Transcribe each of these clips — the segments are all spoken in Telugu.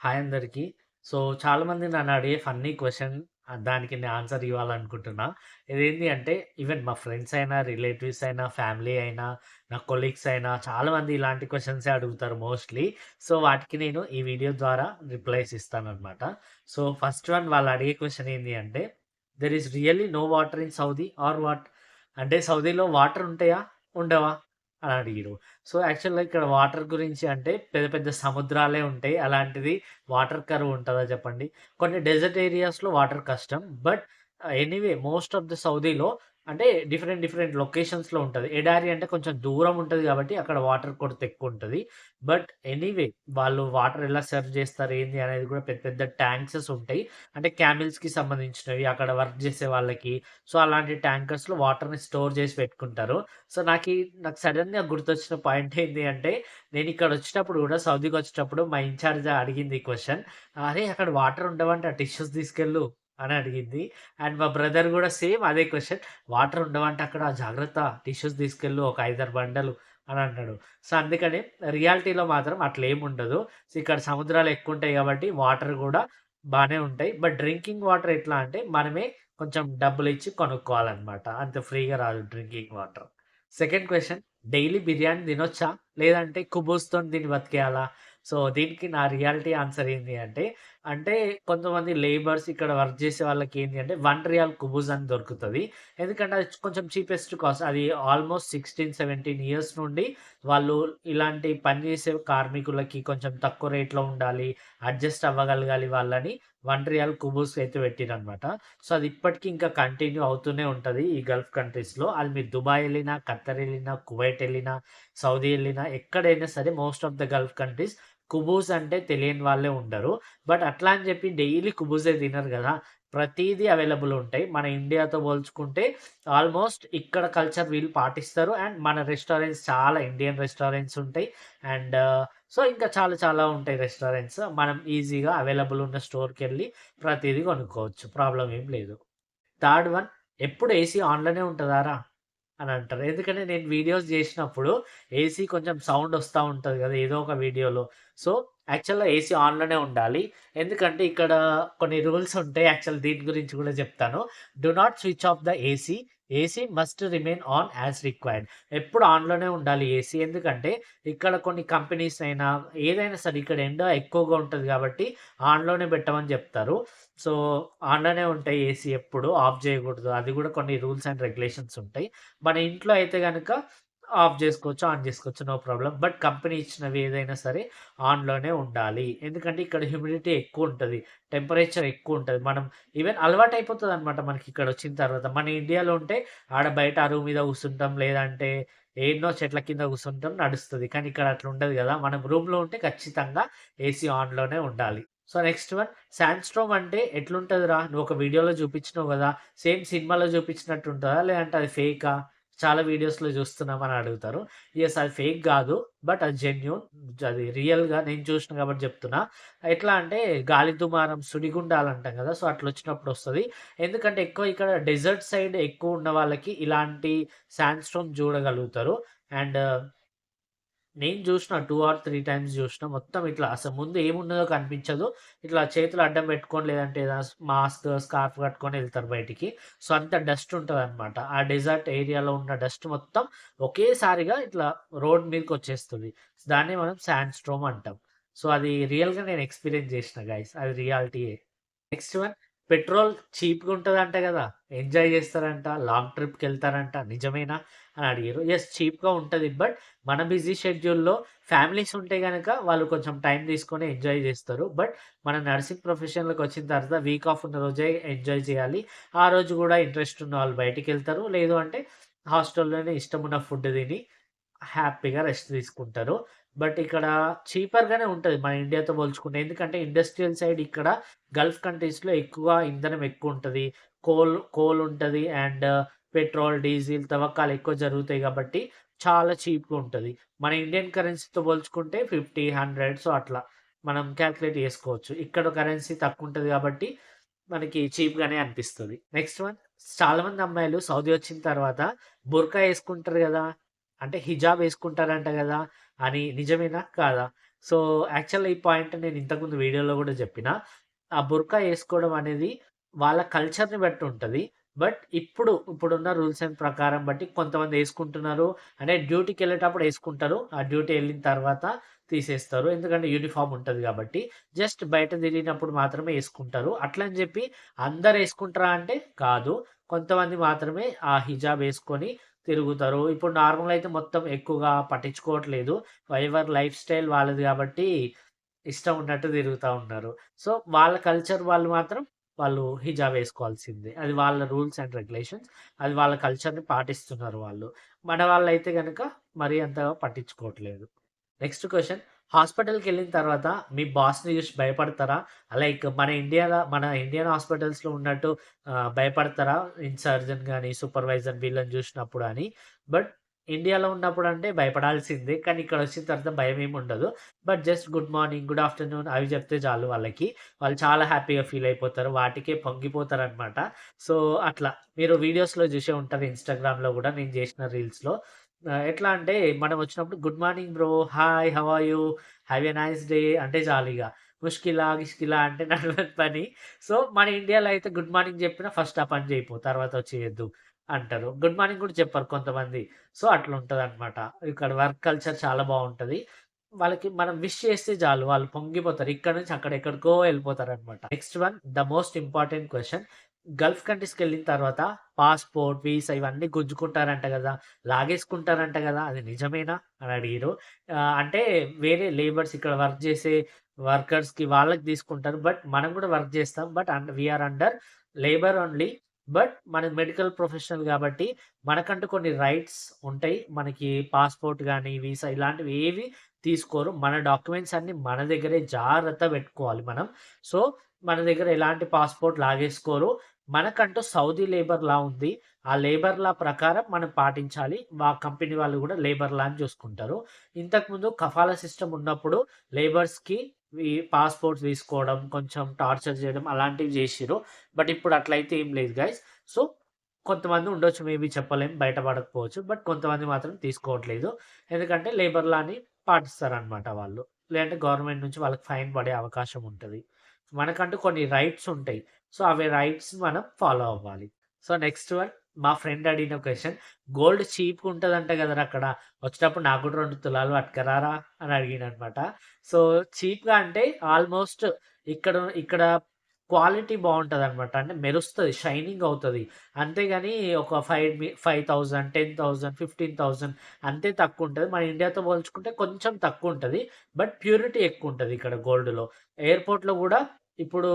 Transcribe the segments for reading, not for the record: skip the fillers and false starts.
హాయ్ అందరికి. చాలామంది నన్ను అడిగే ఫన్నీ క్వెషన్ దానికి నేను ఆన్సర్ ఇవ్వాలనుకుంటున్నా. ఇదేంటి అంటే ఈవెన్ మా ఫ్రెండ్స్ అయినా, రిలేటివ్స్ అయినా, ఫ్యామిలీ అయినా, నా కొలీగ్స్ అయినా చాలామంది ఇలాంటి క్వెషన్సే అడుగుతారు మోస్ట్‌లీ. వాటికి నేను ఈ వీడియో ద్వారా రిప్లైస్ ఇస్తాననమాట. ఫస్ట్ వన్ వాళ్ళు అడిగే క్వెషన్ ఏంది అంటే, "there is really no water in Saudi or what?" అంటే సౌదీలో వాటర్ ఉంటాయా? ఉండవా? అని అడిగిర్రు. యాక్చువల్‌గా ఇక్కడ వాటర్ గురించి అంటే పెద్ద పెద్ద సముద్రాలే ఉంటాయి. అలాంటిది వాటర్ కరువు ఉంటదా చెప్పండి? కొన్ని డెజర్ట్ ఏరియాస్‌లో వాటర్ కష్టం. But anyway most of the సౌదీలో అంటే డిఫరెంట్ డిఫరెంట్ లొకేషన్స్‌లో ఉంటది. ఎడారి అంటే కొంచెం దూరం ఉంటది కాబట్టి అక్కడ వాటర్ కొరత ఎక్కువుంటది. బట్ ఎనీవే వాళ్ళు వాటర్ ఎలా సర్వ్ చేస్తారు ఏంది అనేది కూడా పెద్ద పెద్ద ట్యాంక్సెస్ ఉంటాయి. అంటే క్యామెల్స్‌కి సంబంధించినవి అక్కడ వర్క్ చేసే వాళ్ళకి. అలాంటి ట్యాంకర్స్‌లో వాటర్‌ని స్టోర్ చేసి పెట్టుకుంటారు. సో, నాకు సడెన్‌గా గుర్తొచ్చిన పాయింట్ ఏంది అంటే, నేనిక్కడొచ్చేటప్పుడు గూడా సౌదీకొచ్చేటప్పుడు మా ఇన్‌చార్జ్ అడిగింది ఈ క్వెషన్. "అరే! అక్కడ వాటర్ ఉండవంట టిష్యూస్ తీసుకెళ్ళు" అని అడిగింది. అండ్ మా బ్రదర్ గూడా సేమ్ అదే క్వెషన్. "వాటర్ ఉండవంట అక్కడ జాగ్రత్త టిష్యూస్ తీసుకెళ్ళు ఒక 5, 6 బండలు" అని అన్నాడు. అందుకని రియాలిటీలో మాత్రం అట్లేముండదు. ఇక్కడ సముద్రాలు ఎక్కువుంటాయి గాబట్టి వాటర్ గూడా బానే ఉంటాయి. బట్ డ్రింకింగ్ వాటర్ ఎట్లా అంటే మనమే కొంచెం డబ్బులిచ్చి కొనుక్కోవాలనమాట. అంత ఫ్రీగా రాదు drinking water. Second question daily biryani తినొచ్చా? లేదంటే కుబూస్‌తోని తిని బతికేయాలా? దీనికి నా రియాలిటీ ఆన్సర్ ఏంది అంటే, అంటే కొంతమంది లేబర్స్ ఇక్కడ వర్క్ చేసే వాళ్ళకేంది అంటే 1 రియాల్ కుబూస్ అని దొరుకుతది. ఎందుకంటే అది కొంచెం చీపెస్ట్ కాస్ట్. అది ఆల్‌మోస్ట్ 16, 17 ఇయర్స్ నుండి వాళ్ళు ఇలాంటి పని చేసే కార్మికులకి కొంచెం తక్కువ రేట్‌లో ఉండాలి. అడ్జస్ట్ అవ్వగలగాలి వాళ్ళని 1 రియాల్ కుబూస్ అయితే పెట్టిరనమాట. అది ఇప్పటికి ఇంకా కంటిన్యూ అవుతూనే ఉంటది. ఈ గల్ఫ్ కంట్రీస్‌లో. అది మీరు దుబాయ్ ఎళ్ళినా, ఖత్తర్ ఎళ్ళినా, కువైట్ ఎళ్ళినా, సౌదీ ఎళ్ళినా ఎక్కడైనా సరే most of the gulf countries కుబూస్ అంటే తెలియని వాళ్ళే ఉండరు. బట్ అట్లా అని చెప్పి డైలీ కుబూసే తినరు గదా! ప్రతీదీ అవైలబుల్ ఉంటాయి. మన ఇండియాతో పోల్చుకుంటే ఆల్‌మోస్ట్ ఇక్కడ కల్చర్ వీళ్ళు పాటిస్తారు. అండ్ మన రెస్టారెంట్స్ చాలా ఇండియన్ రెస్టారెంట్స్ ఉంటాయి. అండ్ ఇంకా చాలా చాలా ఉంటాయి రెస్టారెంట్స్. మనం ఈజీగా అవైలబుల్ ఉన్న స్టోర్‌కెళ్ళి ప్రతీదీ కొనుక్కోవచ్చు. ప్రాబ్లమ్ ఏం లేదు. థర్డ్ వన్ ఎప్పుడు ఏసీ ఆన్‌లోనే ఉంటదారా? అని అంటారు. ఎందుకంటే నేను వీడియోస్ జేసినప్పుడు ఏసీ కొంచెం సౌండ్ ఒస్తా ఉంటది గదా! ఏదో ఒక వీడియోలో. సో, యాక్చువల్‌గా ఏసీ ఆన్‌లోనే ఉండాలి. ఎందుకంటే ఇక్కడ కొన్ని రూల్స్ ఉంటాయి. దీని గురించి గూడా జెప్తాను. Do not switch off the AC. AC must remain on as required. ఎప్పుడు ఆన్‌లోనే ఉండాలి ఏసీ. ఎందుకంటే ఇక్కడ కొన్ని కంపెనీస్ అయినా ఏదైనా సరే ఇక్కడ ఎండ ఎక్కువగా ఉంటది గాబట్టి ఆన్‌లోనే బెట్టమని జెప్తారు. సో, ఆన్‌లోనే ఉంటాయి ఏసీ ఎప్పుడు. ఆఫ్ జేయగూడదు. అది గూడా కొన్ని రూల్స్ అండ్ రెగ్యులేషన్స్ ఉంటాయి. మన ఇంట్లో అయితే గనక ఆఫ్ జేసుకోవచ్చు, ఆన్ జేసుకోవచ్చు. No problem. బట్ కంపెనీ ఇచ్చినవి ఏదైనా సరే ఆన్‌లోనే ఉండాలి. ఎందుకంటే ఇక్కడ హ్యూమిడిటీ ఎక్కువుంటది. టెంపరేచర్ ఎక్కువుంటది. మనం ఈవెన్ అలవాటయిపోతదనమాట మనకిక్కడొచ్చిన తర్వాత. మన ఇండియాలో ఉంటే ఆడ బయట అరుగు మీద కూసుంటాం. లేదంటే ఎన్నో చెట్ల కింద కూసుంటాం నడుస్తది. కానీ ఇక్కడ అట్లా ఉండదు గదా! మనం రూమ్‌లో ఉంటే ఖచ్చితంగా ఏసీ ఆన్‌లోనే ఉండాలి. నెక్స్ట్ వన్ సాండ్ స్టోర్మ్ అంటే ఎట్లుంటదిరా? నువ్వు ఒక వీడియోలో చూపించినావు గదా! సేమ్ సినిమాలో చూపించినట్టు ఉంటదా? లేదంటే అది ఫేకా? చాలా వీడియోస్‌లో చూస్తున్నాం అని అడుగుతారు. యెస్ అది ఫేక్ గాదు. బట్ అది జెన్యూన్. అది రియల్‌గా నేను చూషినా కాబట్టి చెప్తున్నా. ఎట్లా అంటే గాలి దుమారం, సుడిగుండాలు అంటాం గదా! అట్లొచ్చినప్పుడు ఒస్తది. ఎందుకంటే ఎక్కువ ఇక్కడ డెజర్ట్ సైడ్ ఎక్కువ ఉన్న వాళ్ళకి ఇలాంటి సాండ్ స్టోర్మ్ చూడగలుగుతారు. అండ్ నేను జూషిన 2 ఆర్ 3 టైమ్స్ జూషిన. మొత్తం ఇట్లా అసలు ముందు ఏమున్నదో కనిపించదు. ఇట్లా చేతులు అడ్డం పెట్టుకొని లేదంటే ఏదైనా మాస్క్, స్కార్ఫ్ కట్టుకొని ఎళ్తారు బయటికి. అంత డస్ట్ ఉంటదనమాట. ఆ డెజర్ట్ ఏరియాలో ఉన్న డస్ట్ మొత్తం ఒకేసారిగా ఇట్లా రోడ్ మీదకొచ్చేస్తది. దాన్నే మనం సాండ్ స్టోర్మ్ అంటాం. అది రియల్‌గా నేను ఎక్స్‌పీరియన్స్ జేషిన గైస్. అది రియాలిటీయే. నెక్స్ట్ వన్ పెట్రోల్ చీప్‌గా ఉంటదంట గదా! ఎంజాయ్ జేస్తారంట. లాంగ్ ట్రిప్‌కెళ్తారంట. నిజమేనా? అని అడిగిర్రు. యెస్ చీప్‌గా ఉంటది. బట్ మన బిజీ షెడ్యూల్‌లో ఫ్యామిలీస్ ఉంటే గనక వాళ్ళు కొంచెం టైం తీసుకొని ఎంజాయ్ జేస్తారు. బట్ మన నర్సింగ్ ప్రొఫెషన్‌లోకొచ్చిన తర్వాత వీక్ ఆఫ్ ఉన్న రోజే ఎంజాయ్ చేయాలి. ఆ రోజు గూడా ఇంట్రెస్ట్ ఉన్న వాళ్ళు బయటికెళ్తారు. లేదు అంటే హాస్టల్‌లోనే ఇష్టమున్న ఫుడ్ తిని హ్యాపీగా రెస్ట్ తీసుకుంటారు. బట్ ఇక్కడ చీపర్‌గానే ఉంటది మన ఇండియాతో పోల్చుకుంటే. ఎందుకంటే ఇండస్ట్రియల్ సైడ్ ఇక్కడ గల్ఫ్ కంట్రీస్‌లో ఎక్కువ ఇంధనం ఎక్కువుంటది. కోల్ ఉంటది. అండ్ పెట్రోల్, డీజిల్ తవ్వకాలు ఎక్కువ జరుగుతాయి గాబట్టి చాలా చీప్‌గా ఉంటది. మన ఇండియన్ కరెన్సీతో పోల్చుకుంటే 50, 100 అట్లా మనం కాలిక్యులేట్ చేసుకోవచ్చు. ఇక్కడ కరెన్సీ తక్కువుంటది గాబట్టి మనకి చీప్‌గానే అనిపిస్తది. నెక్స్ట్ వన్ చాలామంది అమ్మాయిలు సౌదీ వచ్చిన తర్వాత బుర్కా యేసుకుంటారు గదా! అంటే హిజాబ్ యేసుకుంటారంట గదా! అని నిజమేనా? కాదా? సో, యాక్చువల్‌గా ఈ పాయింట్ నేను ఇంతకుముందు వీడియోలో గూడా జెప్పిన. ఆ బుర్కా యేసుకోవడం అనేది వాళ్ళ కల్చర్‌ని బట్టి ఉంటది. బట్ ఇప్పుడున్న రూల్స్ అండ్ ప్రకారం బట్టి కొంతమంది యేసుకుంటున్నారు. అంటే డ్యూటీకెళ్ళేటప్పుడు యేసుకుంటారు. ఆ డ్యూటీ ఎళ్ళిన తర్వాత తీసేస్తారు. ఎందుకంటే యూనిఫార్మ్ ఉంటది గాబట్టి. జస్ట్ బయట తిరిగినప్పుడు మాత్రమే యేసుకుంటారు. అట్లని జెప్పి అందరూ యేసుకుంటారా అంటే కాదు. కొంతమంది మాత్రమే ఆ హిజాబ్ యేసుకొని తిరుగుతారు. ఇప్పుడు నార్మల్‌గా అయితే మొత్తం ఎక్కువగా పట్టించుకోవట్లేదు. ఎవరి లైఫ్ స్టైల్ వాళ్ళది గాబట్టి, ఇష్టం ఉన్నట్టు తిరుగుతా ఉన్నారు. సో, వాళ్ళ కల్చర్ వాళ్ళు మాత్రం వాళ్ళు హిజాబ్ ఏసుకోవాల్సిందే. అది వాళ్ళ రూల్స్ అండ్ రెగ్యులేషన్స్. అది వాళ్ళ కల్చర్‌ని పాటిస్తున్నారు వాళ్ళు. మన వాళ్ళైతే గనక మరీ అంతగా పట్టించుకోవట్లేదు. Next question. హాస్పిటల్‌కెళ్ళిన తర్వాత మీ బాస్‌ని జూసి భయపడతారా? లైక్ మన ఇండియన్ హాస్పిటల్స్‌లో ఉన్నట్టు భయపడతారా? సర్జన్ గాని, సూపర్వైజర్ వీళ్ళని జూసినప్పుడు అని. బట్ ఇండియాలో ఉన్నప్పుడంటే భయపడాల్సిందే. కానీ ఇక్కడొచ్చిన తర్వాత భయమేమి ఉండదు. But just good morning, good afternoon అవి చెప్తే చాలు వాళ్ళకి. వాళ్ళు చాలా హ్యాపీగా ఫీల్ అయిపోతారు. వాటికే పొంగిపోతారనమాట. సో, అట్లా మీరు వీడియోస్‌లో జూసే ఉంటారు ఇన్‌స్టాగ్రామ్‌లో గూడా నేను జేసిన రీల్స్‌లో. ఎట్లా అంటే మనం వచ్చినప్పుడు good morning bro, hi, how are you? Have a nice day అంటే చాలిగ. ముష్కిలా, గిష్కిలా అంటే నడవని పని. సో, మన ఇండియాలో అయితే గుడ్ మార్నింగ్ జెప్పినా ఫస్ట్ ఆ పని జేయిపో తర్వాత వచ్చి చేద్దువు అంటారు. గుడ్ మార్నింగ్ గూడా చెప్పరు కొంతమంది. సో, అట్లుంటదనమాట. ఇక్కడ వర్క్ కల్చర్ చాలా బావుంటది. వాళ్ళకి మనం విష్ చేస్తే చాలు వాళ్ళు పొంగిపోతారు. ఇక్కడి నుంచి అక్కడెక్కడికో ఎళ్ళిపోతారనమాట. Next one the most important question. Gulf కంట్రీస్‌కెళ్ళిన తర్వాత పాస్‌పోర్ట్, వీసా ఇవన్నీ గుంజుకుంటారంట గదా! లాగేసుకుంటారంట గదా! అది నిజమేనా? అని అడిగిర్రు. అంటే వేరే లేబర్స్ ఇక్కడ వర్క్ జేసే వర్కర్స్‌కి వాళ్ళకి తీసుకుంటారు. బట్ మనం గూడా వర్క్ జేస్తాం. But we are under labour only. But మనది మెడికల్ ప్రొఫెషనల్ గాబట్టి మనకంటూ కొన్ని రైట్స్ ఉంటాయి. మనకి పాస్‌పోర్ట్ గాని, వీసా ఇలాంటివి ఏవి తీసుకోరు. మన డాక్యుమెంట్స్ అన్నీ మన దగ్గరే జాగ్రత్తగా పెట్టుకోవాలి మనం. సో, మన దగ్గర ఎలాంటి పాస్‌పోర్ట్ లాగేసుకోరు. మనకంటూ సౌదీ లేబర్ లా ఉంది. ఆ లేబర్ లా ప్రకారం మనం పాటించాలి. కంపెనీ వాళ్ళు గూడా లేబర్ లాని చూసుకుంటారు. ఇంతకుముందు కఫాలా సిస్టమ్ ఉన్నప్పుడు లేబర్స్‌కి ఈ పాస్‌పోర్ట్స్ తీసుకోవడం, కొంచెం టార్చర్ చేయడం అలాంటివి జేషిర్రు. బట్ ఇప్పుడు అట్లయితే ఏం లేదు గైస్. సో, కొంతమంది ఉండొచ్చు మేబీ చెప్పలేం. బయట పడకపోవచ్చు. బట్ కొంతమంది మాత్రం తీసుకోవట్లేదు. ఎందుకంటే లేబర్ లాని పాటిస్తారనమాట వాళ్ళు. లేదంటే గవర్నమెంట్ నుంచి వాళ్ళకి ఫైన్ పడే అవకాశం ఉంటది. మనకంటూ కొన్ని రైట్స్ ఉంటాయి. సో, అవి రైట్స్ మనం ఫాలో అవ్వాలి. సో, నెక్స్ట్ వన్ మా ఫ్రెండ్ అడిగిన క్వెషన్. గోల్డ్ చీప్‌గా ఉంటదంట గదరా అక్కడ. వచ్చేటప్పుడు నాకు కూడా 2 తులాలు పట్టుకరారా అని అడిగిండనమాట. సో, చీప్‌గా అంటే ఆల్‌మోస్ట్ ఇక్కడ క్వాలిటీ బావుంటదనమాట. అంటే మెరుస్తది. షైనింగ్ అవుతది. అంతేగాని ఒక 5,000, 10,000, 15,000 అంతే తక్కువుంటది. మన ఇండియాతో పోల్చుకుంటే కొంచెం తక్కువుంటది. బట్ ప్యూరిటీ ఎక్కువుంటది ఇక్కడ గోల్డ్‌లో. ఎయిర్‌పోర్ట్‌లో గూడా ఇప్పుడు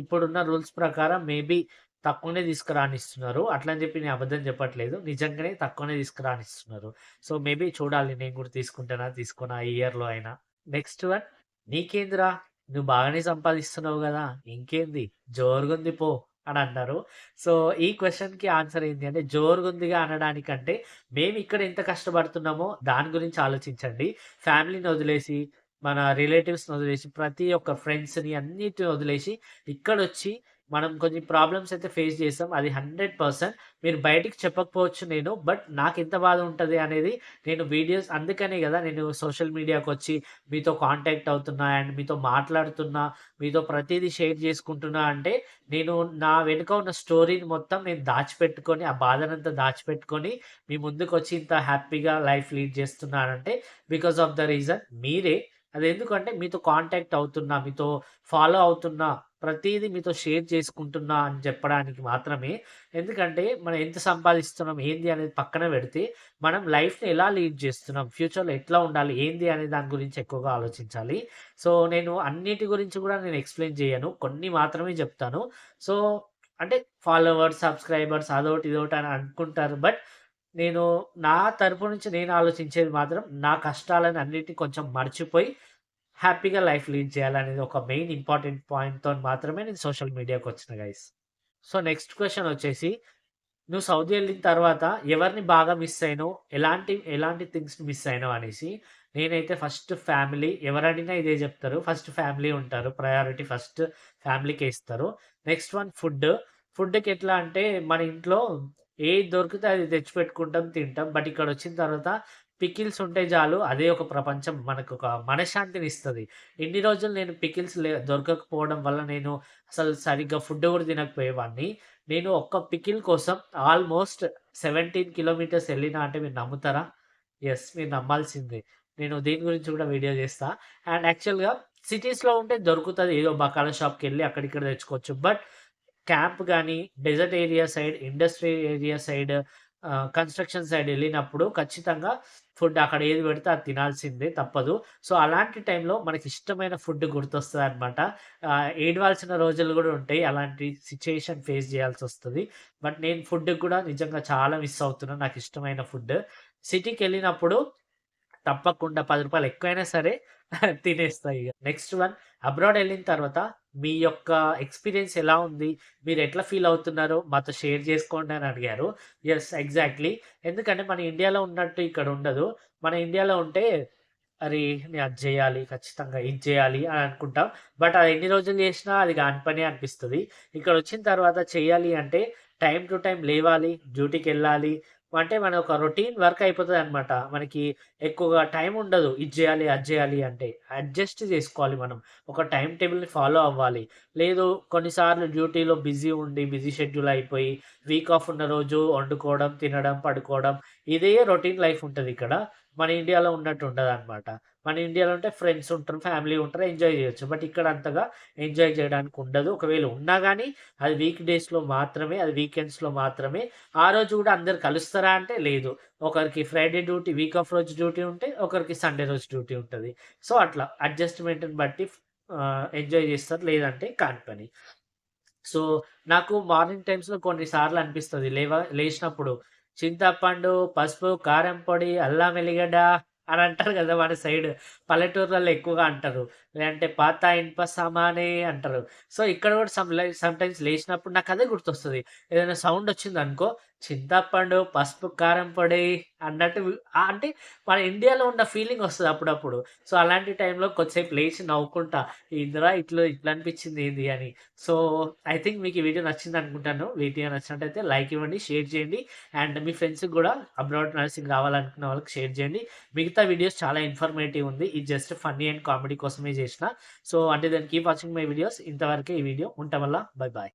ఇప్పుడున్న రూల్స్ ప్రకారం మేబీ తక్కువనే తీసుకురానిస్తున్నారు. అట్లని జెప్పి నేను అబద్ధం చెప్పట్లేదు. నిజంగానే తక్కువనే తీసుకురానిస్తున్నారు. సో, మేబీ చూడాలి నేను గూడా తీసుకుంటానా? తీసుకోనా? ఈ ఇయర్‌లో అయినా. Next one. "నీకేందిరా నువ్వు బాగానే సంపాదిస్తున్నావు గదా! ఇంకేంది జోరుగుంది పో" అని అన్నారు. సో, ఈ క్వెషన్‌కి ఆన్సర్ ఏంటి అంటే జోరుగుందిగా అనడానికంటే మేమిక్కడ ఎంత కష్టపడుతున్నామో దాని గురించి ఆలోచించండి. ఫ్యామిలీని వదిలేసి, మన రిలేటివ్స్‌ని వదిలేసి, ప్రతి ఒక్క ఫ్రెండ్స్‌ని అన్నిటిని వదిలేసి ఇక్కడొచ్చి మనం కొన్ని ప్రాబ్లమ్స్ అయితే ఫేస్ చేసాం. అది 100% మీరు బయటికి చెప్పకపోవచ్చు నేను. బట్ నాకెంత బాధ ఉంటది అనేది నేను వీడియోస్ అందుకనే గదా! నేను సోషల్ మీడియాకొచ్చి మీతో కాంటాక్ట్ అవుతున్నా అండ్ మీతో మాట్లాడుతున్నా, మీతో ప్రతీదీ షేర్ చేసుకుంటున్నా అంటే, నేను నా వెనుక ఉన్న స్టోరీని మొత్తం నేను దాచిపెట్టుకొని, ఆ బాధనంతా దాచిపెట్టుకొని, మీ ముందుకొచ్చి ఇంత హ్యాపీగా లైఫ్ లీడ్ చేస్తున్నానంటే, బికాస్ ఆఫ్ ద రీజన్ మీరే. అదెందుకంటే మీతో కాంటాక్ట్ అవుతున్నా, మీతో ఫాలో అవుతున్నా, ప్రతీదీ మీతో షేర్ చేసుకుంటున్నా అని చెప్పడానికి మాత్రమే. ఎందుకంటే, మనం ఎంత సంపాదిస్తున్నాం, ఏంది అనేది పక్కన పెడితే, మనం లైఫ్‌ని ఎలా లీడ్ చేస్తున్నాం, ఫ్యూచర్‌లో ఎట్లా ఉండాలి, ఏంది అనే దాని గురించి ఎక్కువగా ఆలోచించాలి. సో, నేను అన్నిటి గురించి గూడా నేను ఎక్స్‌ప్లెయిన్ జేయను. కొన్ని మాత్రమే జెప్తాను. సో, అంటే ఫాలోవర్స్, సబ్‌స్క్రైబర్స్ అదోటి, ఇదోటి అని అనుకుంటారు. బట్ నేను నా తరపు నుంచి నేను ఆలోచించేది మాత్రం నా కష్టాలను అన్నిటిని కొంచెం మర్చిపోయి హ్యాపీగా లైఫ్ లీడ్ చేయాలనేది ఒక మెయిన్ ఇంపార్టెంట్ పాయింట్‌తోని మాత్రమే నేను సోషల్ మీడియాకొచ్చిన గైస్. సో, నెక్స్ట్ క్వెషన్ వచ్చేసి నువ్వు సౌదీ ఎళ్ళిన తర్వాత ఎవరిని బాగా మిస్ అయినవు? ఎలాంటి థింగ్స్‌ని మిస్ అయినవు అనేసి. నేనైతే ఫస్ట్ ఫ్యామిలీ ఎవరడిగినా ఇదే జెప్తారు. ఫస్ట్ ఫ్యామిలీ ఉంటారు. ప్రయారిటీ ఫస్ట్ ఫ్యామిలీకే ఇస్తారు. Next one food. ఫుడ్‌కి ఎట్లా అంటే మన ఇంట్లో ఏది దొరికితే అది తెచ్చిపెట్టుకుంటాం, తింటాం. బట్ ఇక్కడొచ్చిన తర్వాత పికిల్స్ ఉంటే చాలు. అదే ఒక ప్రపంచం. మనకొక మనశ్శాంతినిస్తది. ఇన్ని రోజులు నేను పికిల్స్ దొరకకపోవడం వల్ల నేను అసలు సరిగ్గా ఫుడ్ గూడా తినకపోయేవాడిని. నేను ఒక్క పికిల్ కోసం ఆల్‌మోస్ట్ 17 కిలోమీటర్స్ ఎళ్ళినా అంటే మీరు నమ్ముతారా? యెస్. మీరు నమ్మాల్సిందే. నేను దీని గురించి కూడా వీడియో చేస్తా. అండ్ యాక్చువల్‌గా సిటీస్‌లో ఉంటే దొరుకుతది. ఏదో బకాలా షాప్‌కెళ్ళి అక్కడిక్కడ తెచ్చుకోవచ్చు. బట్ క్యాంప్ గాని, dessert area side, industry area side, construction side ఎళ్ళినప్పుడు ఖచ్చితంగా ఫుడ్ అక్కడ ఏది పెడితే అది తినాల్సిందే తప్పదు. సో, అలాంటి టైంలో మనకిష్టమైన ఫుడ్ గుర్తొస్తదనమాట. ఏడవాల్సిన రోజులు గూడా ఉంటాయి. అలాంటి సిట్యుయేషన్ ఫేస్ చేయాల్సొస్తది. బట్ నేను ఫుడ్‌కి గూడా నిజంగా చాలా మిస్ అవుతున్నా. నాకిష్టమైన ఫుడ్. సిటీకెళ్ళినప్పుడు తప్పకుండా రూ. 10 ఎక్కువైనా సరే తినేస్తా ఇగ. నెక్స్ట్ వన్ అబ్రాడ్ ఎళ్ళిన తర్వాత మీ యొక్క ఎక్స్‌పీరియన్స్ ఎలా ఉంది? మీరెట్లా ఫీల్ అవుతున్నారో మాతో షేర్ చేసుకోండి అని అడిగారు. యెస్. ఎగ్జాక్ట్‌లీ. ఎందుకంటే మన ఇండియాలో ఉన్నట్టు ఇక్కడ ఉండదు. మన ఇండియాలో ఉంటే అరే! నేను అది జేయాలి, ఖచ్చితంగా ఇది జేయాలి అని అనుకుంటాం. బట్ అది ఎన్ని రోజులు జేసినా అది గాని పనే అనిపిస్తది. ఇక్కడొచ్చిన తర్వాత చేయాలి అంటే టైమ్ టు టైమ్ లేవాలి, డ్యూటీకెళ్ళాలి. అంటే మన ఒక రొటీన్ వర్క్ అయిపోతదనమాట. మనకి ఎక్కువగా టైం ఉండదు. ఇది జేయాలి, అది జేయాలి అంటే. అడ్జస్ట్ జేసుకోవాలి మనం. ఒక టైమ్ టేబుల్‌ని ఫాలో అవ్వాలి. లేదు కొన్నిసార్లు డ్యూటీలో బిజీ ఉండి, బిజీ షెడ్యూల్ అయిపోయి, వీక్ ఆఫ్ ఉన్న రోజు వండుకోవడం, తినడం, పడుకోవడం ఇదే రొటీన్ లైఫ్ ఉంటదిక్కడ. మన ఇండియాలో ఉన్నట్టు ఉండదనమాట. మన ఇండియాలో అంటే ఫ్రెండ్స్ ఉంటారు, ఫ్యామిలీ ఉంటారు, ఎంజాయ్ జేయొచ్చు. బట్ ఇక్కడ అంతగా ఎంజాయ్ చేయడానికి ఉండదు. ఒకవేళ ఉన్నా గాని అది వీక్ డేస్‌లో మాత్రమే, అది వీకెండ్స్‌లో మాత్రమే. ఆ రోజు గూడా అందరూ కలుస్తారా అంటే లేదు. ఒకరికి ఫ్రైడే డ్యూటీ, వీక్ ఆఫ్ రోజు డ్యూటీ ఉంటే, ఒకరికి సండే రోజు డ్యూటీ ఉంటది. సో, అట్లా అడ్జస్ట్‌మెంట్‌ని బట్టి ఎంజాయ్ జేస్తారు. లేదంటే కాని పని. సో, నాకు మార్నింగ్ టైమ్స్‌లో కొన్ని సార్లు అనిపిస్తది. లేచినప్పుడు చింతపండు, పసుపు, కారం పొడి, అల్లం ఎల్లిగడ్డ అని అంటారు గదా! మన సైడ్ పల్లెటూర్లలో ఎక్కువగా అంటారు. లేదంటే పాత ఇనుప సామానే అంటారు. సో, ఇక్కడ గూడా సమ్‌టైమ్స్ లేచినప్పుడు నాకదే గుర్తొస్తది. ఏదైనా సౌండ్ వచ్చిందనుకో చింతపండు, పసుపు, కారం పొడి అన్నట్టు అంటే మన ఇండియాలో ఉన్న ఫీలింగ్ వస్తది అప్పుడప్పుడు. సో, అలాంటి టైంలో కొద్దిసేపు లేచి నవ్వుకుంటా. ఏందిరా ఇట్లా అనిపించింది ఏంది అని. సో, ఐ థింక్ మీకు ఈ వీడియో నచ్చిందనుకుంటాను. వీడియో నచ్చినట్టయితే లైక్ ఇవ్వండి, షేర్ చేయండి. అండ్ మీ ఫ్రెండ్స్‌కి గూడా అబ్రాడ్ నర్సింగ్ రావాలనుకున్న వాళ్ళకి షేర్ చేయండి. మిగతా వీడియోస్ చాలా ఇన్ఫర్మేటివ్ ఉంది. ఇది జస్ట్ ఫన్నీ అండ్ కామెడీ కోసమే చేసిన. సో, అంటే then keep watching my videos. ఇంతవరకే ఈ వీడియో. ఉంటాం వల్ల బై బాయ్.